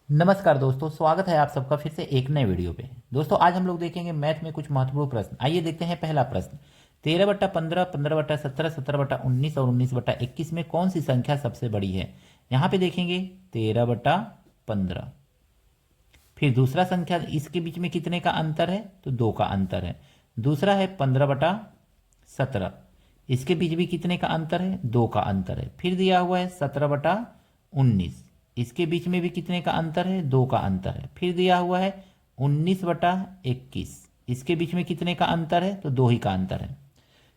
नमस्कार दोस्तों, स्वागत है आप सबका फिर से एक नए वीडियो पे। दोस्तों आज हम लोग देखेंगे मैथ में कुछ महत्वपूर्ण प्रश्न। आइए देखते हैं पहला प्रश्न। 13/15, 15/17, 17/19 और 19/21 में कौन सी संख्या सबसे बड़ी है। यहाँ पे देखेंगे 13/15। फिर दूसरा संख्या, इसके बीच में कितने का अंतर है, तो 2 का अंतर है। दूसरा है 15/17, इसके बीच भी कितने का अंतर है, 2 का अंतर है। फिर दिया हुआ है 17/19, इसके बीच में भी कितने का अंतर है, 2 का अंतर है। फिर दिया हुआ है 19/21, इसके बीच में कितने का अंतर है, तो 2 ही का अंतर है।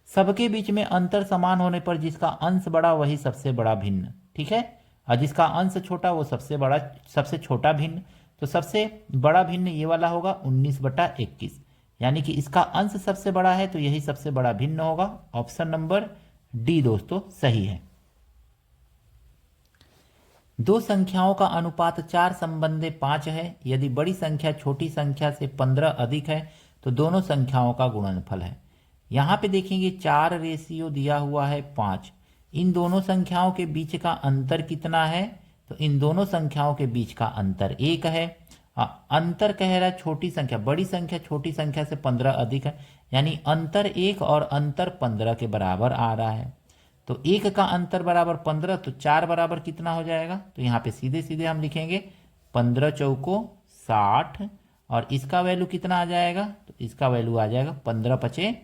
सबके बीच में अंतर समान होने पर जिसका अंश बड़ा वही सबसे बड़ा भिन्न, ठीक है। और जिसका अंश छोटा वो सबसे छोटा भिन्न। तो सबसे बड़ा भिन्न ये वाला होगा 19/21, यानी कि इसका अंश सबसे बड़ा है तो यही सबसे बड़ा भिन्न होगा। ऑप्शन नंबर डी दोस्तों सही है। दो संख्याओं का अनुपात 4/5 है। यदि बड़ी संख्या छोटी संख्या से 15 अधिक है तो दोनों संख्याओं का गुणनफल है। यहाँ पे देखेंगे 4 दिया हुआ है 5। इन दोनों संख्याओं के बीच का अंतर कितना है, तो इन दोनों संख्याओं के बीच का अंतर 1 है। अंतर कह रहा है छोटी संख्या, बड़ी संख्या छोटी संख्या से 15 अधिक है, यानी अंतर 1 और अंतर 15 के बराबर आ रहा है। तो 1 का अंतर बराबर 15, तो 4 बराबर कितना हो जाएगा, तो यहाँ पे सीधे सीधे हम लिखेंगे 15 चौको 60, और इसका वैल्यू कितना आ जाएगा, तो इसका वैल्यू आ जाएगा 15 पचे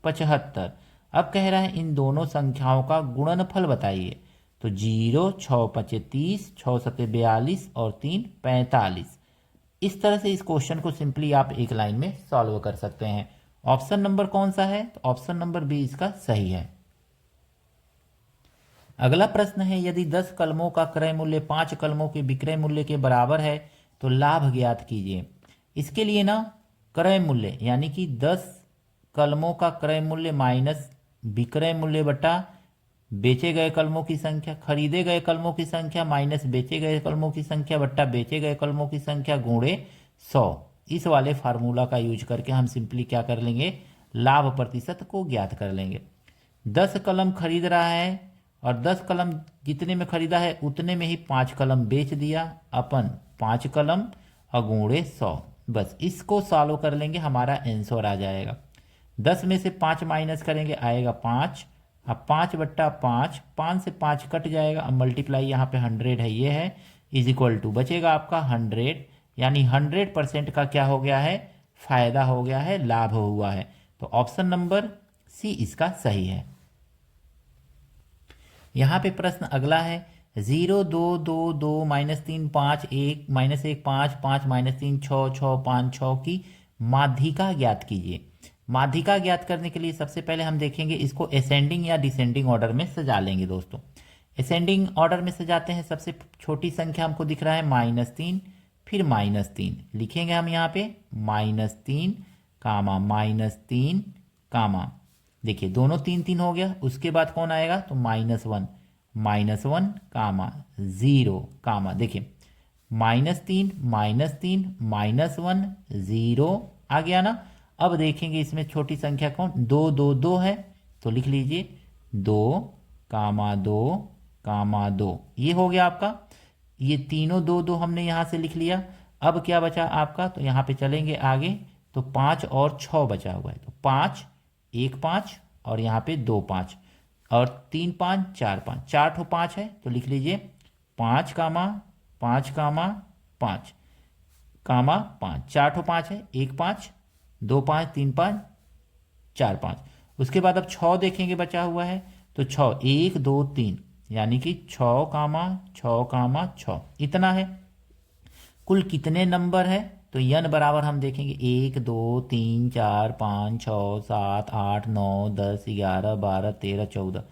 75। अब कह रहा है इन दोनों संख्याओं का गुणनफल बताइए। तो 0, 6 पचे 30, 6 सते 42 और 3 45। इस तरह से इस क्वेश्चन को सिंपली आप एक लाइन में सॉल्व कर सकते हैं। ऑप्शन नंबर कौन सा है, तो ऑप्शन नंबर बी इसका सही है। अगला प्रश्न है, यदि 10 कलमों का क्रय मूल्य 5 कलमों के विक्रय मूल्य के बराबर है तो लाभ ज्ञात कीजिए। इसके लिए ना क्रय मूल्य यानी कि 10 कलमों का क्रय मूल्य माइनस विक्रय मूल्य बटा बेचे गए कलमों की संख्या, खरीदे गए कलमों की संख्या माइनस बेचे गए कलमों की संख्या बट्टा बेचे गए कलमों की संख्या गुणे 100। इस वाले फार्मूला का यूज करके हम सिंपली क्या कर लेंगे, लाभ प्रतिशत को ज्ञात कर लेंगे। 10 कलम खरीद रहा है और 10 कलम जितने में खरीदा है उतने में ही 5 कलम बेच दिया, अपन 5 कलम अगुणे 100। बस इसको सॉल्व कर लेंगे, हमारा आंसर आ जाएगा। 10 में से 5 माइनस करेंगे आएगा 5। अब 5/5, 5 से 5 कट जाएगा। अब मल्टीप्लाई यहाँ पे 100 है, ये है इज इक्वल टू बचेगा आपका 100, यानी 100% का क्या हो गया है, फायदा हो गया है, लाभ हुआ है। तो ऑप्शन नंबर सी इसका सही है। यहाँ पे प्रश्न अगला है, 0 2 2 2 -3 5 1 -1 5 5 -3 6 6 5 6 की माध्यिका ज्ञात कीजिए। माध्यिका ज्ञात करने के लिए सबसे पहले हम देखेंगे इसको असेंडिंग या डिसेंडिंग ऑर्डर में सजा लेंगे दोस्तों। असेंडिंग ऑर्डर में सजाते हैं, सबसे छोटी संख्या हमको दिख रहा है -3, फिर -3 लिखेंगे हम यहाँ पे -3 कामा -3 कामा, देखिए दोनों 3 3 हो गया। उसके बाद कौन आएगा, तो -1 कामा 0 कामा, देखिए -3 -3 -1 0 आ गया ना। अब देखेंगे इसमें छोटी संख्या कौन, 2 2 2 है, तो लिख लीजिए 2 कामा 2 कामा 2, ये हो गया आपका। ये तीनों 2 2 हमने यहाँ से लिख लिया। अब क्या बचा आपका, तो यहाँ पे चलेंगे आगे, तो 5 और 6 बचा हुआ है, तो 5 1 5 और यहाँ पे 2 5 और 3 5 4 5, 4 ठो 5 है, तो लिख लीजिए 5 कामा 5 कामा 5 कामा 5, 4 ठो 5 है, 1 5 2 5 3 5 4 5। उसके बाद अब 6 देखेंगे बचा हुआ है, तो 6 1 2 3, यानी कि 6 कामा 6 कामा 6, इतना है। कुल कितने नंबर है, तो यन बराबर हम देखेंगे 1 2 3 4 5 6 7 8 9 10 11 12 13 14,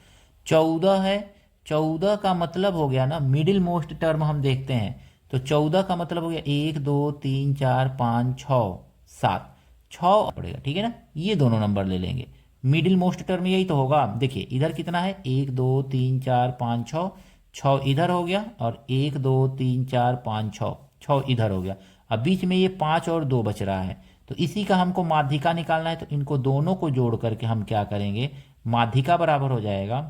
14 है। 14 का मतलब हो गया ना, मिडिल मोस्ट टर्म हम देखते हैं, तो 14 का मतलब हो गया 1 2 3 4 5 6 7, 6 पड़ेगा, ठीक है ना। ये दोनों नंबर ले लेंगे, मिडिल मोस्ट टर्म यही तो होगा। देखिए इधर कितना है, 1 2 3 4 5 6, 6 इधर हो गया और 1 2 3 4 5 6, 6 इधर हो गया। अब बीच में ये 5 और 2 बच रहा है, तो इसी का हमको माध्यिका निकालना है। तो इनको दोनों को जोड़ करके हम क्या करेंगे, माध्यिका बराबर हो जाएगा,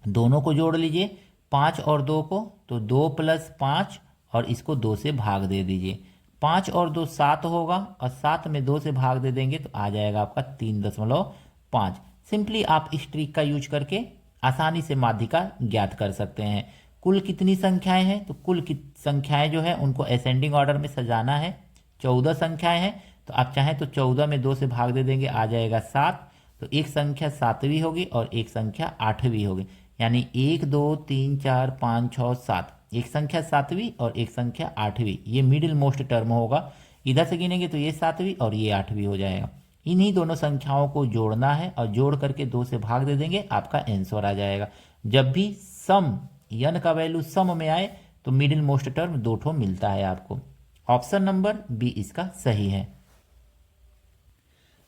दोनों को जोड़ लीजिए 5 और 2 को, तो 2 + 5 और इसको 2 से भाग दे दीजिए। 5 और 2 7 होगा और 7 में 2 से भाग दे देंगे तो आ जाएगा आपका 3.5। सिंपली आप इस ट्रिक का यूज करके आसानी से माध्यिका ज्ञात कर सकते हैं। कुल कितनी संख्याएं हैं, तो कुल संख्याएं जो है उनको असेंडिंग ऑर्डर में सजाना है। 14 संख्याएं हैं, तो आप चाहें तो 14 में 2 से भाग दे देंगे, आ जाएगा 7। तो एक संख्या 7वीं होगी और एक संख्या 8वीं होगी, यानी 1 2 3 4 5 6 7। एक संख्या 7वीं और एक संख्या 8वीं, ये मिडिल मोस्ट टर्म होगा। इधर से गिनेंगे तो ये 7वीं और ये 8वीं हो जाएगा। इन्हीं दोनों संख्याओं को जोड़ना है और जोड़ करके 2 से भाग दे देंगे, आपका आंसर आ जाएगा। जब भी सम n का वैल्यू सम में आए तो मिडिल मोस्ट टर्म 2 ठो मिलता है आपको। ऑप्शन नंबर बी इसका सही है।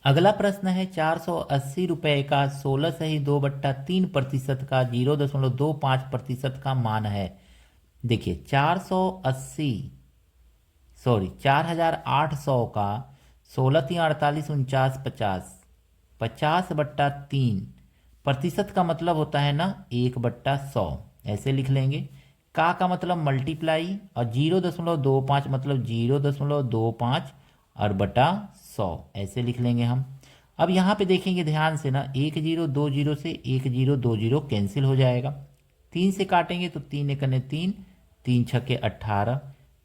अगला प्रश्न है 480 रुपये का 16/2/3% का 0.25% का मान है। देखिए 4800 का 16 3 48 49 50 50/3% का मतलब होता है ना 1/100, ऐसे लिख लेंगे। का मतलब मल्टीप्लाई और 0.25 मतलब 0.25 और बटा 100, ऐसे लिख लेंगे हम। अब यहाँ पे देखेंगे ध्यान से ना, 1 0 2 0 से 1 0 2 0 कैंसिल हो जाएगा। 3 से काटेंगे तो 3 एकने 3, 3 छक्के 18।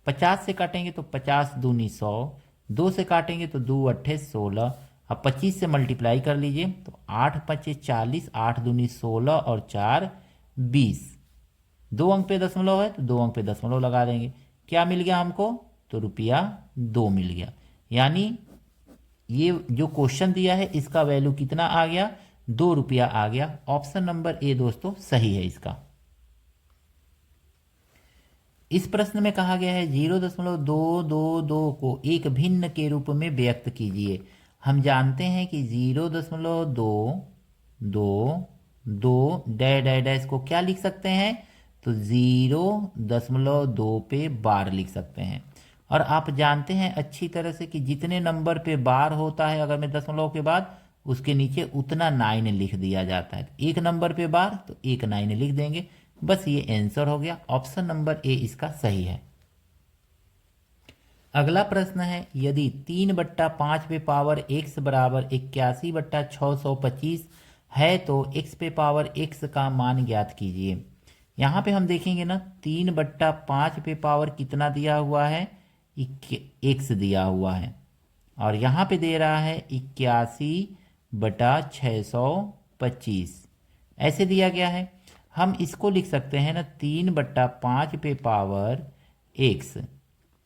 50 से काटेंगे तो 50 दूनी 100। 2 से काटेंगे तो 2 अट्ठे 16। अब 25 से मल्टीप्लाई कर लीजिए तो 8 5 40, 8 दूनी 16 और 4 20। 2 अंक पे दशमलव है तो 2 अंक पे दशमलव लगा देंगे। क्या मिल गया हमको, तो ₹2 मिल गया। यानी ये जो क्वेश्चन दिया है इसका वैल्यू कितना आ गया, ₹2 आ गया। ऑप्शन नंबर ए दोस्तों सही है इसका। इस प्रश्न में कहा गया है 0.222 को एक भिन्न के रूप में व्यक्त कीजिए। हम जानते हैं कि 0.222 डैश को क्या लिख सकते हैं, तो 0.2 पे बार लिख सकते हैं। और आप जानते हैं अच्छी तरह से कि जितने नंबर पे बार होता है अगर मैं दशमलव के बाद, उसके नीचे उतना 9 लिख दिया जाता है। एक नंबर पे बार तो एक 9 लिख देंगे, बस ये आंसर हो गया। ऑप्शन नंबर ए इसका सही है। अगला प्रश्न है यदि 3/5 पे पावर x बराबर 81/625 है तो x पे पावर x का मान ज्ञात कीजिए। यहाँ पे हम देखेंगे ना 3/5 पे पावर कितना दिया हुआ है, x दिया हुआ है और यहाँ पे दे रहा है 81/625 ऐसे दिया गया है। हम इसको लिख सकते हैं ना 3/5 पे power x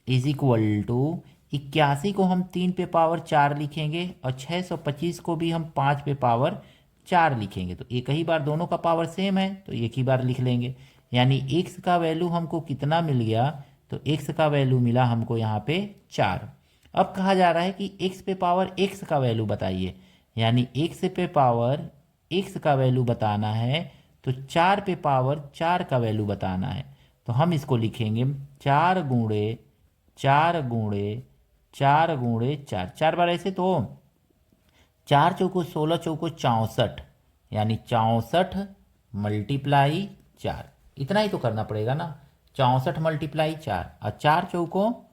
is equal to 81 को हम 3 पे पावर 4 लिखेंगे और 625 को भी हम 5 पे पावर 4 लिखेंगे। तो एक ही बार दोनों का पावर सेम है तो एक ही बार लिख लेंगे। यानी x का वैल्यू हमको कितना मिल गया, तो x का वैल्यू मिला हमको यहाँ पे 4। अब कहा जा रहा है कि x पे पावर x का वैल्यू बताइए, यानी x पे पावर x का वैल्यू बताना है तो 4 पे पावर 4 का वैल्यू बताना है। तो हम इसको लिखेंगे 4 गुणे 4 गुणे 4 गुणे 4, 4 बार ऐसे तो 4 चौको 16 चौको 64, यानी 64 मल्टीप्लाई 4, इतना ही तो करना पड़ेगा ना। 64 मल्टीप्लाई 4 और 4 चौको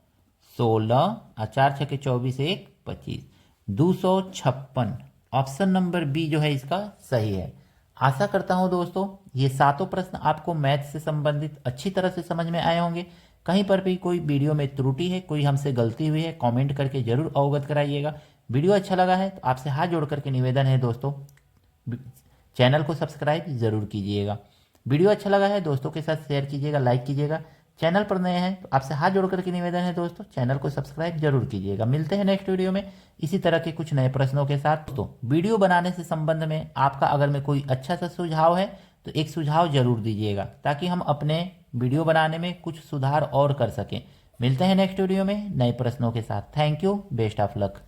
16 और 4 छके 24 1 25, 256। ऑप्शन नंबर बी जो है इसका सही है। आशा करता हूं दोस्तों ये सातों प्रश्न आपको मैथ से संबंधित अच्छी तरह से समझ में आए होंगे। कहीं पर भी कोई वीडियो में त्रुटि है, कोई हमसे गलती हुई है, कमेंट करके जरूर अवगत कराइएगा। वीडियो अच्छा लगा है तो आपसे हाथ जोड़ करके निवेदन है दोस्तों, चैनल को सब्सक्राइब जरूर कीजिएगा। वीडियो अच्छा लगा है दोस्तों के साथ शेयर कीजिएगा, लाइक कीजिएगा। चैनल पर नए हैं तो आपसे हाथ जोड़ करके निवेदन है दोस्तों, चैनल को सब्सक्राइब जरूर कीजिएगा। मिलते हैं नेक्स्ट वीडियो में इसी तरह के कुछ नए प्रश्नों के साथ। दोस्तों वीडियो बनाने से संबंध में आपका अगर में कोई अच्छा सा सुझाव है तो एक सुझाव जरूर दीजिएगा ताकि हम अपने वीडियो बनाने में कुछ सुधार और कर सकें। मिलते हैं नेक्स्ट वीडियो में नए प्रश्नों के साथ। Thank you, best of luck.